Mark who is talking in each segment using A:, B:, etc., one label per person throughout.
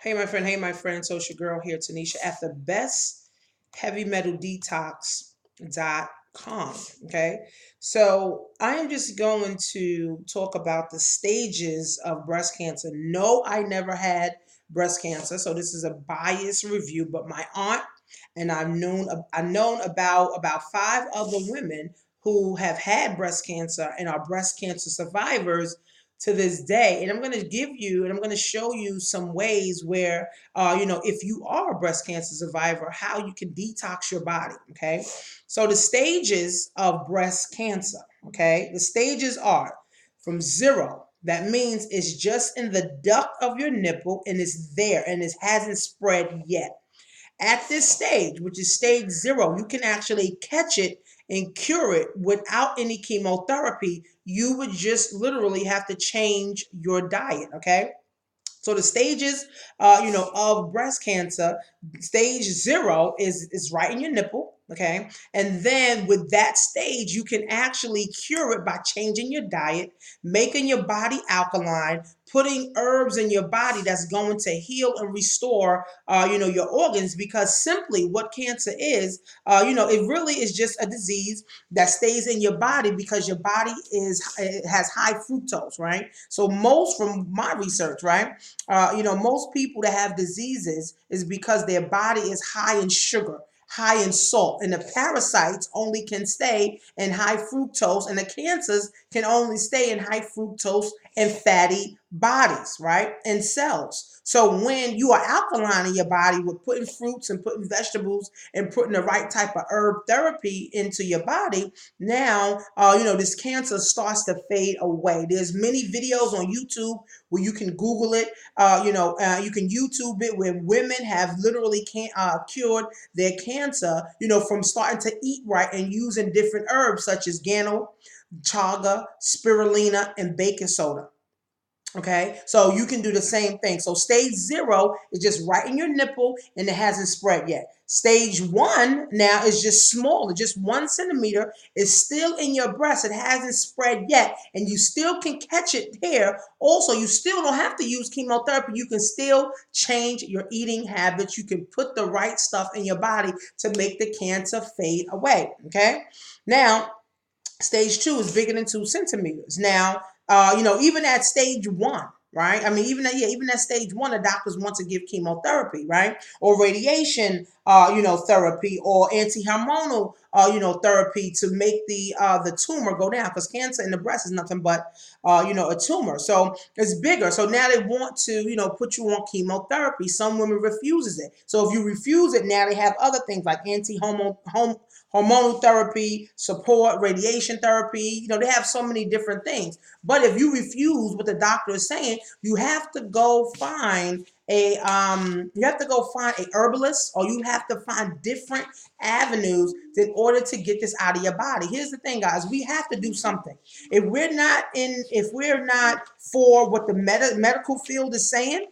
A: Hey, my friend. So it's your girl here, Tanisha, at the best heavy metal detox.com. Okay. So I am just going to talk about the stages of breast cancer. No, I never had breast cancer. So this is a biased review, but my aunt and I've known about five other women who have had breast cancer and are breast cancer survivors to this day. And I'm going to give you and I'm going to show you some ways where if you are a breast cancer survivor, how you can detox your body. Okay. So the stages of breast cancer, okay, the stages are from zero. That means it's just in the duct of your nipple and it's there and it hasn't spread yet. At this stage, which is stage zero, you can actually catch it and cure it without any chemotherapy. You would just literally have to change your diet. Okay. So the stages, of breast cancer, stage zero is right in your nipple, okay? And then with that stage, you can actually cure it by changing your diet, making your body alkaline, putting herbs in your body that's going to heal and restore, your organs. Because simply what cancer is, it really is just a disease that stays in your body because your body it has high fructose, right? So most from my research, right? Most people that have diseases is because their body is high in sugar, high in salt, and the parasites only can stay in high fructose, and the cancers can only stay in high fructose and fatty bodies, right? And cells. So when you are alkaline in your body with putting fruits and putting vegetables and putting the right type of herb therapy into your body, now this cancer starts to fade away. There's many videos on YouTube where you can Google it. You can YouTube it where women have literally cured their cancer, from starting to eat right and using different herbs such as gano, chaga, spirulina, and baking soda. Okay, so you can do the same thing. So stage zero is just right in your nipple and it hasn't spread yet. Stage one now is just smaller, just 1 centimeter. It's still in your breast. It hasn't spread yet, and you still can catch it here. Also, you still don't have to use chemotherapy. You can still change your eating habits. You can put the right stuff in your body to make the cancer fade away. Okay, now stage two is bigger than 2 centimeters. Now, even at stage one, right? I mean, even at stage one, the doctors want to give chemotherapy, right? Or radiation, therapy, or anti-hormonal, therapy to make the tumor go down, because cancer in the breast is nothing but, a tumor. So it's bigger. So now they want to, put you on chemotherapy. Some women refuses it. So if you refuse it, now they have other things like hormonal therapy, support, radiation therapy. They have so many different things. But if you refuse what the doctor is saying, you have to go find a herbalist, or you have to find different avenues in order to get this out of your body. Here's the thing, guys, we have to do something. If we're not for what the medical field is saying,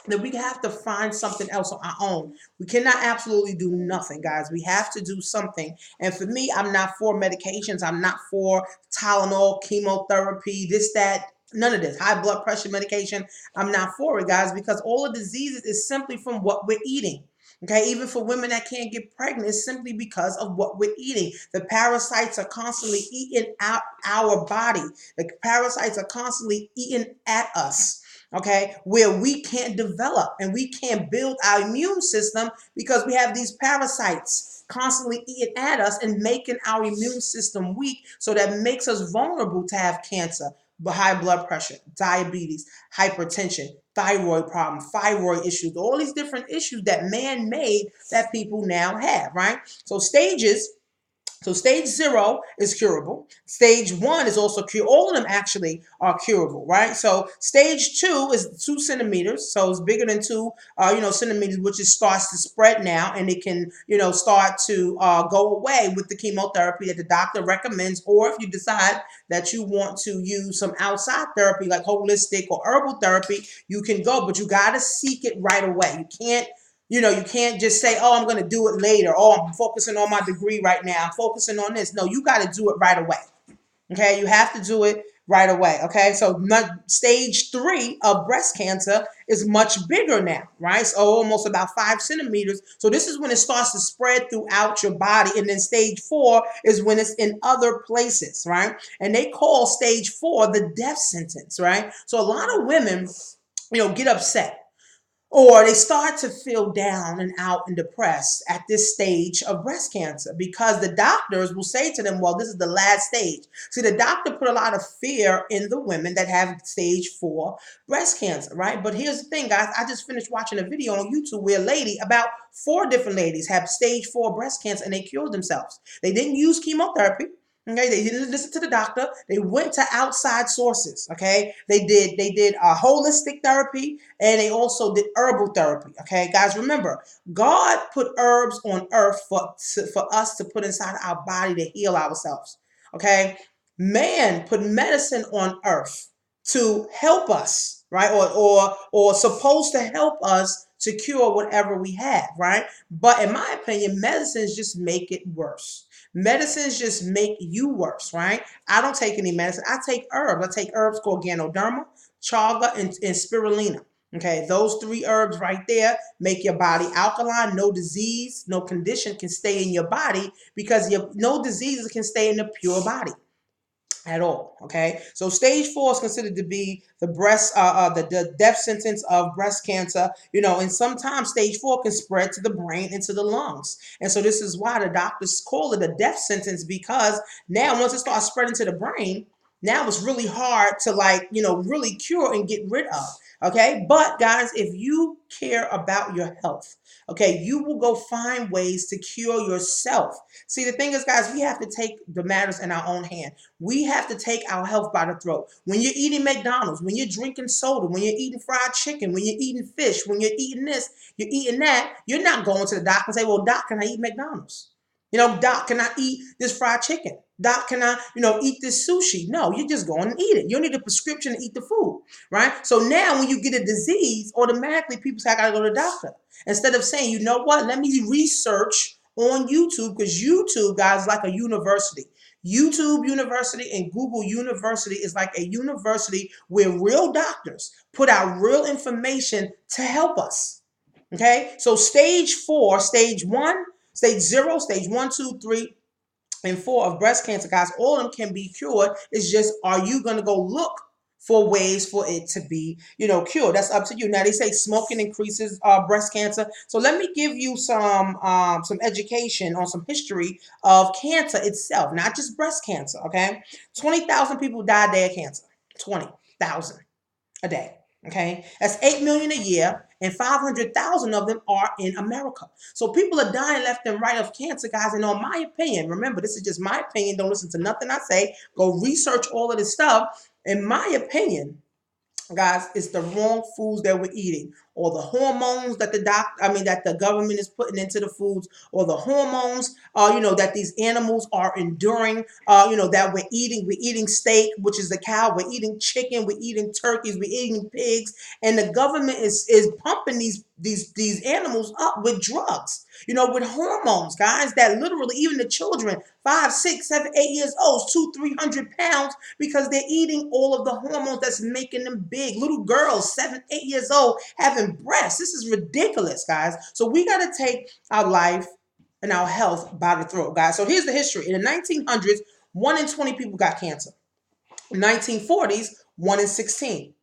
A: then we have to find something else on our own. We cannot absolutely do nothing, guys. We have to do something. And for me, I'm not for medications. I'm not for Tylenol, chemotherapy, this, that, none of this. High blood pressure medication. I'm not for it, guys, because all the diseases is simply from what we're eating. Okay, even for women that can't get pregnant, it's simply because of what we're eating. The parasites are constantly eating out our body. The parasites are constantly eating at us, okay, where we can't develop and we can't build our immune system because we have these parasites constantly eating at us and making our immune system weak. So that makes us vulnerable to have cancer, high blood pressure, diabetes, hypertension, thyroid problem, thyroid issues, all these different issues that man made that people now have, right? So stage zero is curable. Stage one is also curable. All of them actually are curable, right? So stage two is 2 centimeters. So it's bigger than centimeters, which starts to spread now, and it can, start to go away with the chemotherapy that the doctor recommends. Or if you decide that you want to use some outside therapy like holistic or herbal therapy, you can go, but you got to seek it right away. You can't just say, oh, I'm going to do it later. Oh, I'm focusing on my degree right now. I'm focusing on this. No, you got to do it right away. Okay, you have to do it right away. Okay, so stage 3 of breast cancer is much bigger now, right? So almost about 5 centimeters. So this is when it starts to spread throughout your body, and then stage 4 is when it's in other places, right? And they call stage 4 the death sentence, right? So a lot of women, get upset, or they start to feel down and out and depressed at this stage of breast cancer, because the doctors will say to them, well, this is the last stage. See, the doctor put a lot of fear in the women that have stage 4 breast cancer, right? But here's the thing, guys. I just finished watching a video on YouTube where a lady, about 4 different ladies, have stage 4 breast cancer, and they cured themselves. They didn't use chemotherapy. Okay, they didn't listen to the doctor. They went to outside sources. Okay, they did a holistic therapy, and they also did herbal therapy. Okay, guys, remember, God put herbs on earth for us to put inside our body to heal ourselves. Okay, man put medicine on earth to help us, right? Or supposed to help us to cure whatever we have, right? But in my opinion, medicines just make it worse. Medicines just make you worse, right? I don't take any medicine. I take herbs. I take herbs called Ganoderma, chaga, and spirulina. Okay, those 3 herbs right there make your body alkaline. No disease, no condition can stay in your body, because no diseases can stay in the pure body at all. Okay, so stage 4 is considered to be the death sentence of breast cancer. And sometimes stage 4 can spread to the brain, into the lungs, and so this is why the doctors call it a death sentence, because now once it starts spreading to the brain, now it's really hard to, really cure and get rid of. Okay, but guys, if you care about your health, okay, you will go find ways to cure yourself. See, the thing is, guys, we have to take the matters in our own hand. We have to take our health by the throat. When you're eating McDonald's, when you're drinking soda, when you're eating fried chicken, when you're eating fish, when you're eating this, you're eating that, you're not going to the doctor and say, well, doc, can I eat McDonald's? Doc, can I eat this fried chicken? Doc, can I, eat this sushi? No, you're just going and eat it. You don't need a prescription to eat the food, right? So now when you get a disease, automatically people say, I got to go to the doctor. Instead of saying, you know what, let me research on YouTube, because YouTube, guys, is like a university. YouTube University and Google University is like a university where real doctors put out real information to help us. Okay, so stage 4, stage 1, stage 0, stage 1, 2, 3, and 4 of breast cancer, guys, all of them can be cured. It's just, are you going to go look for ways for it to be, cured? That's up to you. Now, they say smoking increases breast cancer. So let me give you some education on some history of cancer itself, not just breast cancer, okay? 20,000 people die a day of cancer. 20,000 a day. Okay, that's 8 million a year, and 500,000 of them are in America. So people are dying left and right of cancer, guys. And on my opinion, remember, this is just my opinion. Don't listen to nothing I say. Go research all of this stuff. In my opinion, guys, it's the wrong foods that we're eating, or the hormones that that the government is putting into the foods, or the hormones, that these animals are enduring, that we're eating. We're eating steak, which is the cow. We're eating chicken. We're eating turkeys. We're eating pigs, and the government is pumping these animals up with drugs, with hormones, guys, that literally even the children, 5, 6, 7, 8 years old, 200, 300 pounds, because they're eating all of the hormones that's making them big. Little girls, 7, 8 years old, having breasts. This is ridiculous, guys. So we got to take our life and our health by the throat, guys. So here's the history. In the 1900s, 1 in 20 people got cancer. 1940s, 1 in 16.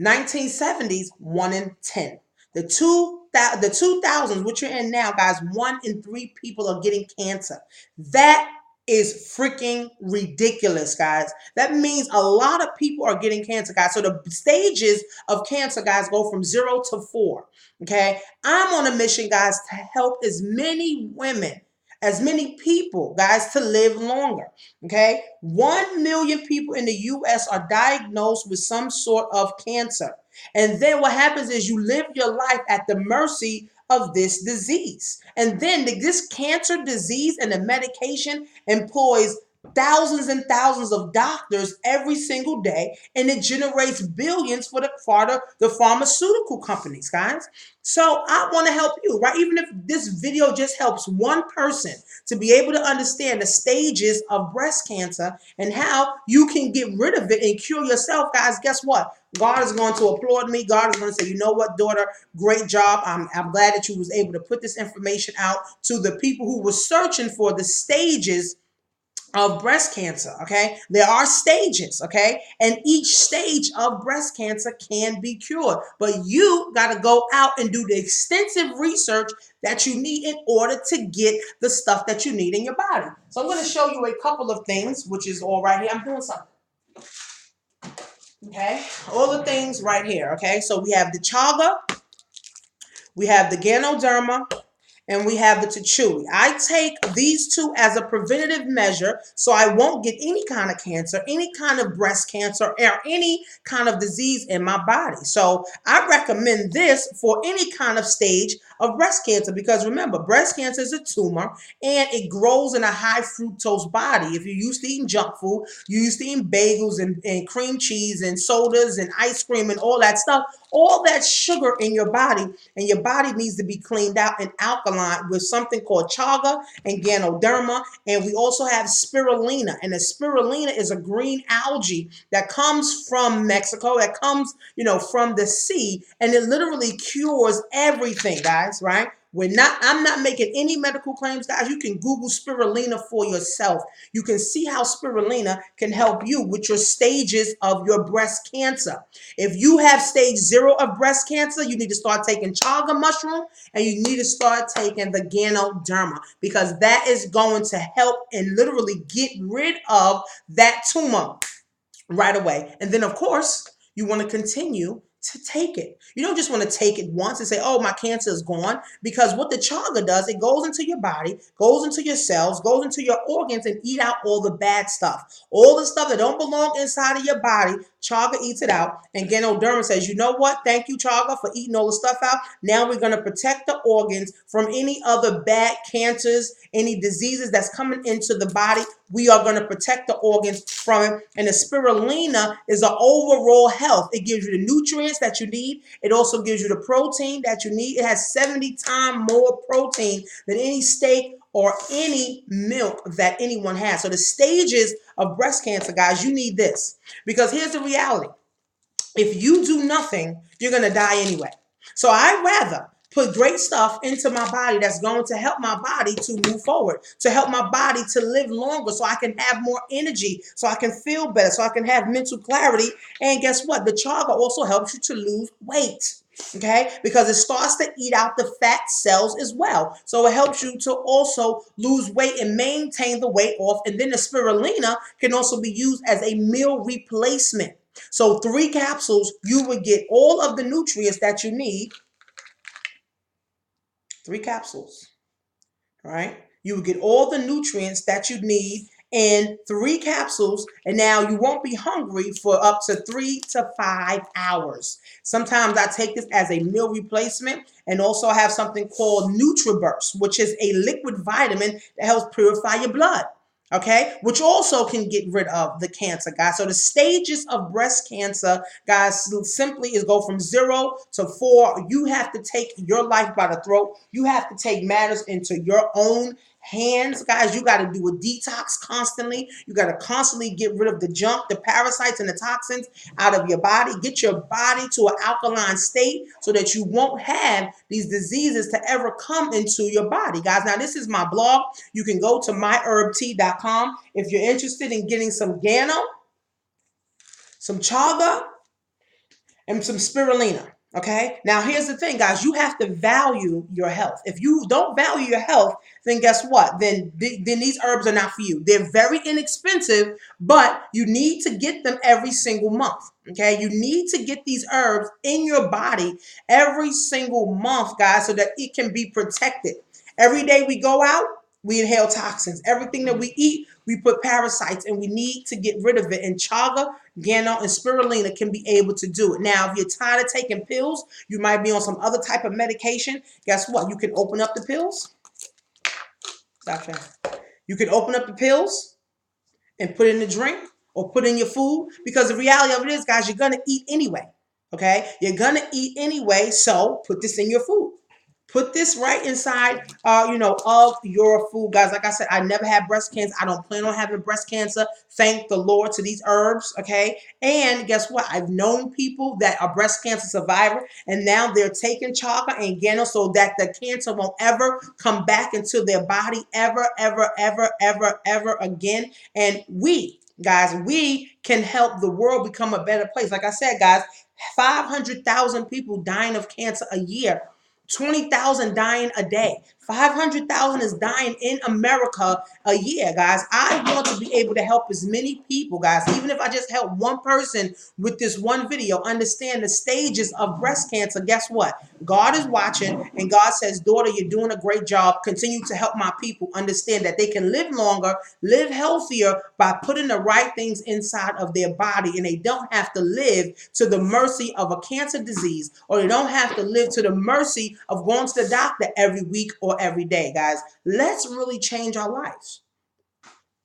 A: 1970s, 1 in 10. The 2000s, which you're in now, guys, 1 in 3 people are getting cancer. That is freaking ridiculous, guys. That means a lot of people are getting cancer, guys. So the stages of cancer, guys, go from 0 to 4. Okay, I'm on a mission, guys, to help as many women, as many people, guys, to live longer. Okay, 1 million people in the U.S. are diagnosed with some sort of cancer. And then what happens is you live your life at the mercy of this disease. And then this cancer disease and the medication employs thousands and thousands of doctors every single day, and it generates billions for the pharmaceutical companies, guys. So I want to help you, right? Even if this video just helps one person to be able to understand the stages of breast cancer and how you can get rid of it and cure yourself, guys, guess what? God is going to applaud me. God is going to say, you know what, daughter, great job. I'm glad that you was able to put this information out to the people who were searching for the stages of breast cancer. Okay, there are stages, okay, and each stage of breast cancer can be cured, but you got to go out and do the extensive research that you need in order to get the stuff that you need in your body. So I'm going to show you a couple of things, which is all right here. I'm doing something. Okay, all the things right here. Okay, so we have the chaga, we have the ganoderma, and we have the Tachui. I take these two as a preventative measure so I won't get any kind of cancer, any kind of breast cancer, or any kind of disease in my body. So I recommend this for any kind of stage of breast cancer because remember, breast cancer is a tumor and it grows in a high fructose body. If you're used to eating junk food, you're used to eating bagels and cream cheese and sodas and ice cream and all that stuff, all that sugar in your body, and your body needs to be cleaned out and alkaline with something called chaga and ganoderma. And we also have spirulina, and the spirulina is a green algae that comes from Mexico, that comes, from the sea, and it literally cures everything, guys, right? I'm not making any medical claims, guys. You can Google spirulina for yourself. You can see how spirulina can help you with your stages of your breast cancer. If you have stage 0 of breast cancer, you need to start taking chaga mushroom and you need to start taking the ganoderma because that is going to help and literally get rid of that tumor right away. And then, of course, you want to continue to take it. You don't just want to take it once and say, oh, my cancer is gone, because what the chaga does, it goes into your body, goes into your cells, goes into your organs and eat out all the bad stuff. All the stuff that don't belong inside of your body, chaga eats it out. And ganoderma says, you know what? Thank you, chaga, for eating all the stuff out. Now we're going to protect the organs from any other bad cancers, any diseases that's coming into the body. We are going to protect the organs from it. And the spirulina is an overall health. It gives you the nutrients that you need. It also gives you the protein that you need. It has 70 times more protein than any steak or any milk that anyone has. So the stages of breast cancer, guys, you need this. Because here's the reality. If you do nothing, you're going to die anyway. So I'd rather put great stuff into my body that's going to help my body to move forward, to help my body to live longer so I can have more energy, so I can feel better, so I can have mental clarity. And guess what? The chaga also helps you to lose weight. Okay, because it starts to eat out the fat cells as well. So it helps you to also lose weight and maintain the weight off. And then the spirulina can also be used as a meal replacement. So 3 capsules, you would get all of the nutrients that you need. 3 capsules, right? You would get all the nutrients that you need in 3 capsules, and now you won't be hungry for up to 3 to 5 hours. Sometimes I take this as a meal replacement, and also I have something called NutriBurst, which is a liquid vitamin that helps purify your blood. Okay, which also can get rid of the cancer, guys. So the stages of breast cancer, guys, simply is go from 0 to 4. You have to take your life by the throat. You have to take matters into your own hands, guys. You got to do a detox constantly. You got to constantly get rid of the junk, the parasites and the toxins out of your body. Get your body to an alkaline state so that you won't have these diseases to ever come into your body, guys. Now, this is my blog. You can go to myherbtea.com if you're interested in getting some gano, some chaga, and some spirulina. Okay, now here's the thing, guys. You have to value your health. If you don't value your health, then guess what? Then these herbs are not for you. They're very inexpensive, but you need to get them every single month. Okay, you need to get these herbs in your body every single month, guys, so that it can be protected. Every day we go out, we inhale toxins. Everything that we eat, we put parasites, and we need to get rid of it. And chaga, gano, and spirulina can be able to do it. Now, if you're tired of taking pills, you might be on some other type of medication. Guess what? You can open up the pills. Stop there. You can open up the pills, and put in the drink or put in your food, because the reality of it is, guys, you're gonna eat anyway. Okay, you're gonna eat anyway, so put this in your food. Put this right inside, of your food, guys. Like I said, I never had breast cancer. I don't plan on having breast cancer. Thank the Lord to these herbs, okay? And guess what? I've known people that are breast cancer survivor, and now they're taking chaga and gano so that the cancer won't ever come back into their body ever, ever, ever, ever, ever again. And we can help the world become a better place. Like I said, guys, 500,000 people dying of cancer a year. 20,000 dying a day. 500,000 is dying in America a year, guys. I want to be able to help as many people, guys. Even if I just help one person with this one video, understand the stages of breast cancer. Guess what? God is watching, and God says, daughter, you're doing a great job. Continue to help my people understand that they can live longer, live healthier by putting the right things inside of their body, and they don't have to live to the mercy of a cancer disease, or they don't have to live to the mercy of going to the doctor every week or every day, guys. Let's really change our lives.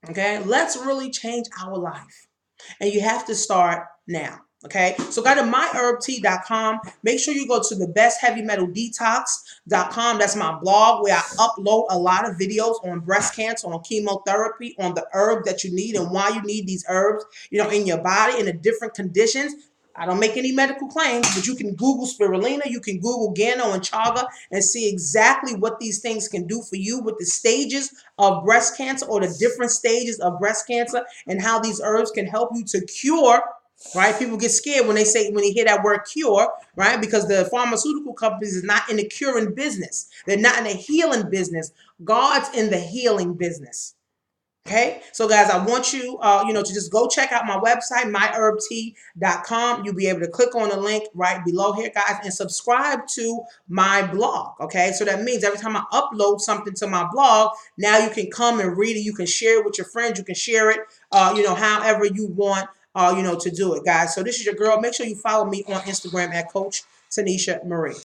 A: Okay, let's really change our life. And you have to start now. Okay, so go to myherbt.com. Make sure you go to the bestheavymetaldetox.com. That's my blog where I upload a lot of videos on breast cancer, on chemotherapy, on the herb that you need and why you need these herbs, in your body in the different conditions. I don't make any medical claims, but you can Google spirulina, you can Google Gano and Chaga and see exactly what these things can do for you with the stages of breast cancer, or the different stages of breast cancer, and how these herbs can help you to cure. Right? People get scared when they hear that word cure, right? Because the pharmaceutical companies is not in the curing business. They're not in the healing business. God's in the healing business. Okay, so guys, I want you, to just go check out my website, myherbt.com. You'll be able to click on the link right below here, guys, and subscribe to my blog. Okay, so that means every time I upload something to my blog, now you can come and read it. You can share it with your friends. You can share it, however you want, to do it, guys. So this is your girl. Make sure you follow me on Instagram at Coach Tanisha Marie.